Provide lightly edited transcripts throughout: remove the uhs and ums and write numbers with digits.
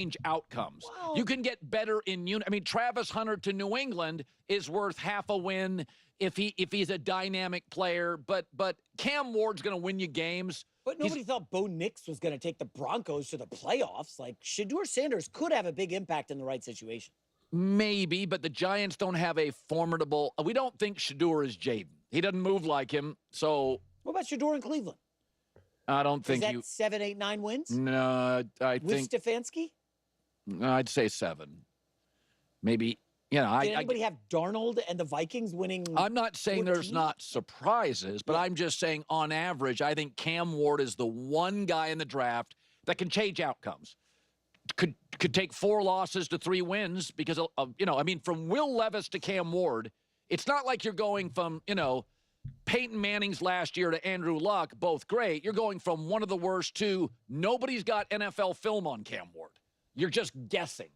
change outcomes. Well, You can get better in unit. I mean, Travis Hunter to New England is worth half a win if he's a dynamic player, but Cam Ward's going to win you games. but nobody thought Bo Nix was going to take the Broncos to the playoffs. Like, Shedeur Sanders could have a big impact in the right situation. Maybe, but the Giants don't have a formidable. We don't think Shedeur is Jaden. He doesn't move like him. So What about Shedeur in Cleveland? I don't think Is that 7, 8, 9 wins? No, I With think Stefanski? I'd say 7. Maybe, Did anybody have Darnold and the Vikings winning? I'm not saying 14? there's not surprises, but I'm just saying on average, I think Cam Ward is the one guy in the draft that can change outcomes. Could take 4 losses to 3 wins because of I mean, from Will Levis to Cam Ward, it's not like you're going from, Peyton Manning's last year to Andrew Luck, both great. You're going from one of the worst to nobody's got NFL film on Cam Ward. You're just guessing.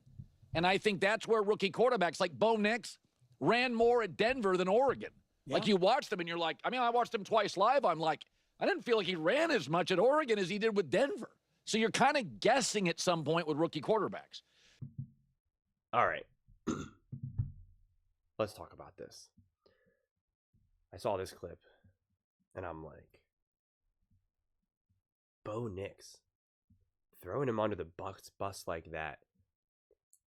And I think that's where rookie quarterbacks like Bo Nix ran more at Denver than Oregon. Yeah. Like you watched them and you're like, I watched him twice live. I'm like, I didn't feel like he ran as much at Oregon as he did with Denver. So you're kind of guessing at some point with rookie quarterbacks. All right. Let's talk about this. I saw this clip, and I'm like, Bo Nix, throwing him under the bus like that.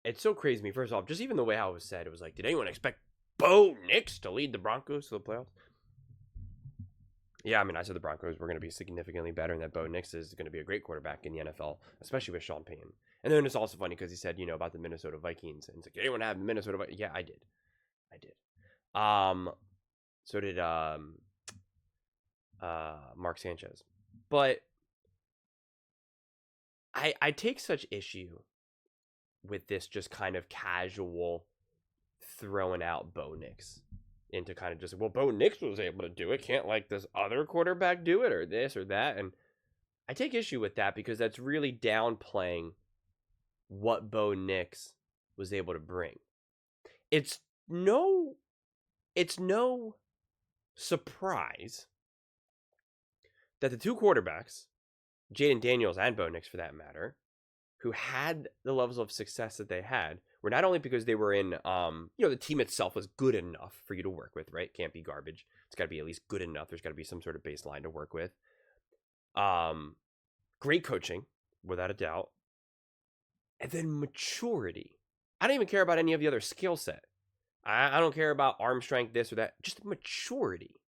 It's so crazy to me. First off, just even the way how it was said, it was like, did anyone expect Bo Nix to lead the Broncos to the playoffs? Yeah, I said the Broncos were going to be significantly better, and that Bo Nix is going to be a great quarterback in the NFL, especially with Sean Payton. And then it's also funny because he said, about the Minnesota Vikings, and it's like, did anyone have the Minnesota Vikings? Yeah, I did. So did Mark Sanchez. But I take such issue with this just kind of casual throwing out Bo Nix into kind of just, well, Bo Nix was able to do it. Can't like this other quarterback do it or this or that. And I take issue with that because that's really downplaying what Bo Nix was able to bring. It's no surprise that the two quarterbacks, Jaden Daniels and Bo Nix for that matter, who had the levels of success that they had, were not only because they were in, the team itself was good enough for you to work with, right? Can't be garbage. It's got to be at least good enough. There's got to be some sort of baseline to work with. Great coaching, without a doubt. And then maturity. I don't even care about any of the other skill set. I don't care about arm strength, this or that. Just maturity.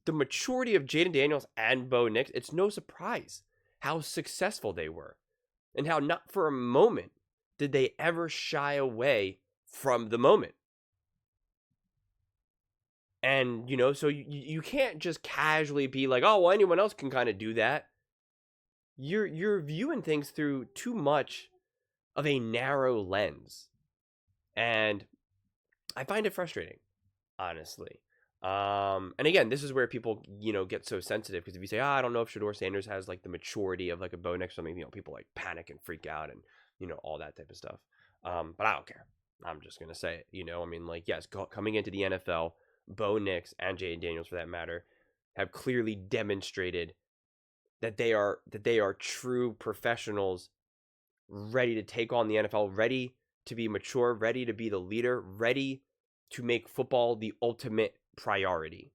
The maturity of Jaden Daniels and Bo Nix, it's no surprise how successful they were. And how not for a moment did they ever shy away from the moment. And, so you can't just casually be like, oh, well, anyone else can kind of do that. You're viewing things through too much of a narrow lens. And I find it frustrating, honestly. And again, this is where people, get so sensitive, because if you say, I don't know if Shedeur Sanders has like the maturity of like a Bo Nix or something, people like panic and freak out and, all that type of stuff. But I don't care. I'm just going to say it, yes, coming into the NFL, Bo Nix and Jaden Daniels for that matter have clearly demonstrated that they are true professionals, ready to take on the NFL, ready to be mature, ready to be the leader, ready to make football the ultimate priority.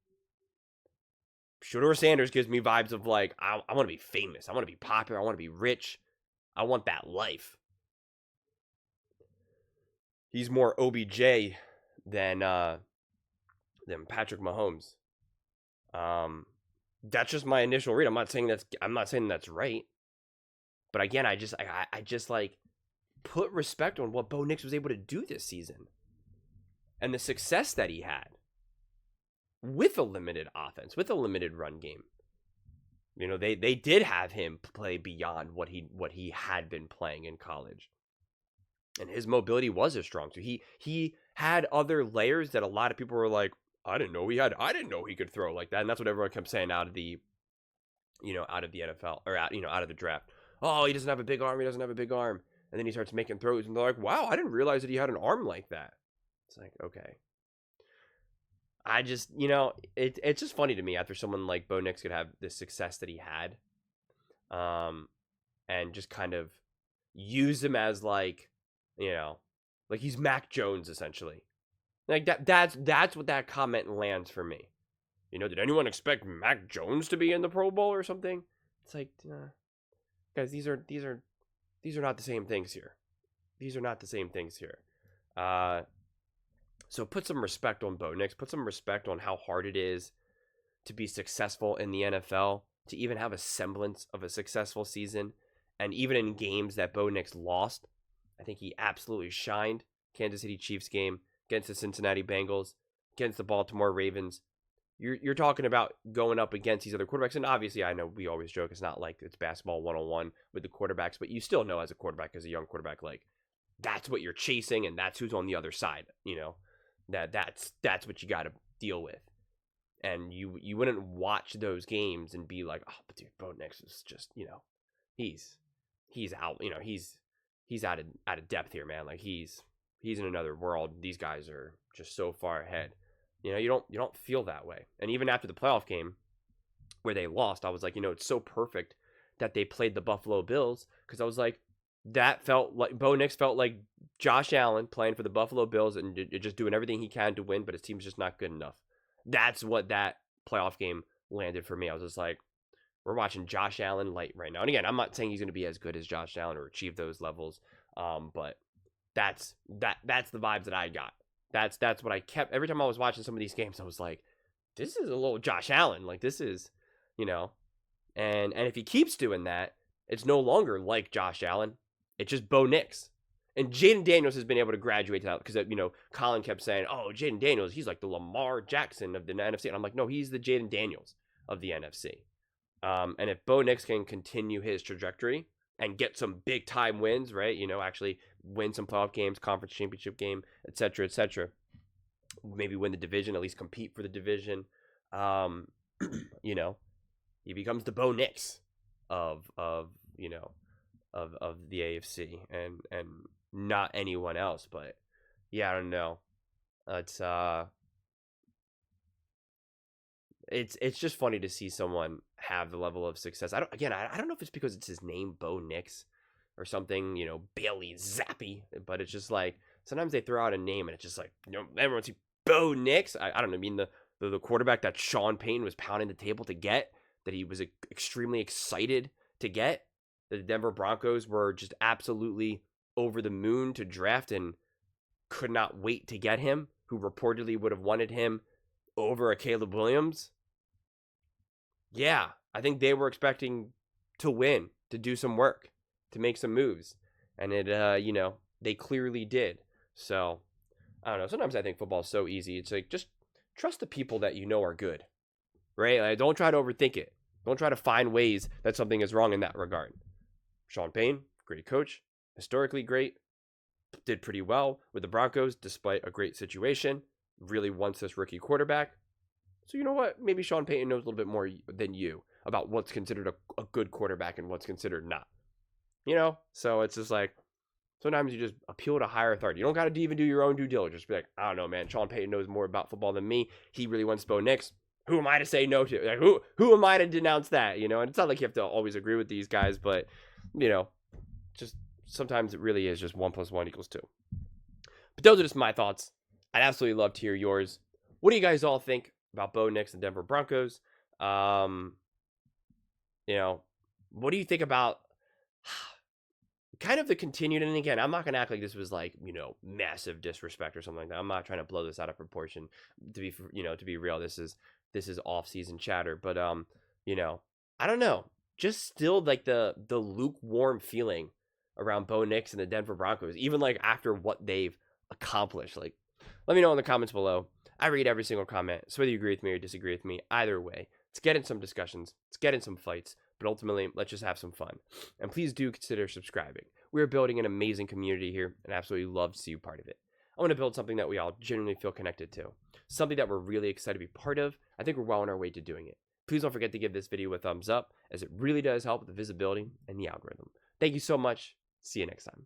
Shedeur Sanders gives me vibes of like, I want to be famous. I want to be popular. I want to be rich. I want that life. He's more OBJ than Patrick Mahomes. That's just my initial read. I'm not saying that's right. But again, I just like put respect on what Bo Nix was able to do this season. And the success that he had with a limited offense, with a limited run game. They did have him play beyond what he had been playing in college. And his mobility was as strong. So he had other layers that a lot of people were like, I didn't know he could throw like that. And that's what everyone kept saying out of the NFL or out of the draft. Oh, he doesn't have a big arm. And then he starts making throws and they're like, wow, I didn't realize that he had an arm like that. It's like, okay. I just, it's just funny to me after someone like Bo Nix could have the success that he had. And just kind of use him as like, you know, like he's Mac Jones essentially. Like that's what that comment lands for me. You know, did anyone expect Mac Jones to be in the Pro Bowl or something? It's like, guys, these are not the same things here. These are not the same things here. So put some respect on Bo Nix. Put some respect on how hard it is to be successful in the NFL, to even have a semblance of a successful season. And even in games that Bo Nix lost, I think he absolutely shined. Kansas City Chiefs game, against the Cincinnati Bengals, against the Baltimore Ravens. You're talking about going up against these other quarterbacks. And obviously, I know we always joke it's not like it's basketball 101 with the quarterbacks, but you still know as a quarterback, as a young quarterback, like that's what you're chasing and that's who's on the other side. You know, that's what you got to deal with. And you wouldn't watch those games and be like, oh, but dude, Bo Nix is just, you know, he's out, you know, he's out of depth here, man. Like he's in another world. These guys are just so far ahead. You know, you don't feel that way. And even after the playoff game where they lost, I was like, you know, it's so perfect that they played the Buffalo Bills, because I was like, that felt like Bo Nix felt like Josh Allen playing for the Buffalo Bills and just doing everything he can to win, but his team's just not good enough. That's what that playoff game landed for me. I was just like, we're watching Josh Allen light right now. And again, I'm not saying he's going to be as good as Josh Allen or achieve those levels, but that's the vibes that I got. That's what I kept every time I was watching some of these games. I was like, this is a little Josh Allen. Like this is, you know, and if he keeps doing that, it's no longer like Josh Allen. It's just Bo Nix. And Jaden Daniels has been able to graduate to that, because, you know, Colin kept saying, oh, Jaden Daniels, he's like the Lamar Jackson of the NFC. And I'm like, no, he's the Jaden Daniels of the NFC. And if Bo Nix can continue his trajectory and get some big time wins, right? You know, actually win some playoff games, conference championship game, et cetera, maybe win the division, at least compete for the division. You know, he becomes the Bo Nix of you know, of the AFC and not anyone else. But yeah, I don't know. It's just funny to see someone have the level of success. I don't know if it's because it's his name, Bo Nix, or something, you know, Bailey Zappi, but it's just like sometimes they throw out a name and it's just like, you know, everyone see Bo Nix. I don't know. I mean, the quarterback that Sean Payton was pounding the table to get, that he was extremely excited to get, that the Denver Broncos were just absolutely over the moon to draft and could not wait to get him, who reportedly would have wanted him over a Caleb Williams. Yeah, I think they were expecting to win, to do some work, to make some moves. And it, you know, they clearly did. So, I don't know. Sometimes I think football is so easy. It's like, just trust the people that you know are good, right? Like, don't try to overthink it. Don't try to find ways that something is wrong in that regard. Sean Payton, great coach, historically great, did pretty well with the Broncos despite a great situation, really wants this rookie quarterback. So you know what? Maybe Sean Payton knows a little bit more than you about what's considered a good quarterback and what's considered not. You know? So it's just like, sometimes you just appeal to higher authority. You don't got to even do your own due diligence. Be like, I don't know, man. Sean Payton knows more about football than me. He really wants Bo Nix. Who am I to say no to? Like, who am I to denounce that? You know? And it's not like you have to always agree with these guys, but, you know, just sometimes it really is just 1 + 1 = 2. But those are just my thoughts. I'd absolutely love to hear yours. What do you guys all think about Bo Nix and Denver Broncos? You know, what do you think about kind of the continued, and again, I'm not going to act like this was like, you know, massive disrespect or something like that. I'm not trying to blow this out of proportion, to be, you know, to be real. This is off-season chatter, but you know, I don't know, just still like the lukewarm feeling around Bo Nix and the Denver Broncos, even like after what they've accomplished. Like, let me know in the comments below. I read every single comment, so whether you agree with me or disagree with me, either way, let's get in some discussions, let's get in some fights, but ultimately, let's just have some fun. And please do consider subscribing. We're building an amazing community here, and I absolutely love to see you part of it. I want to build something that we all genuinely feel connected to, something that we're really excited to be part of. I think we're well on our way to doing it. Please don't forget to give this video a thumbs up, as it really does help with the visibility and the algorithm. Thank you so much. See you next time.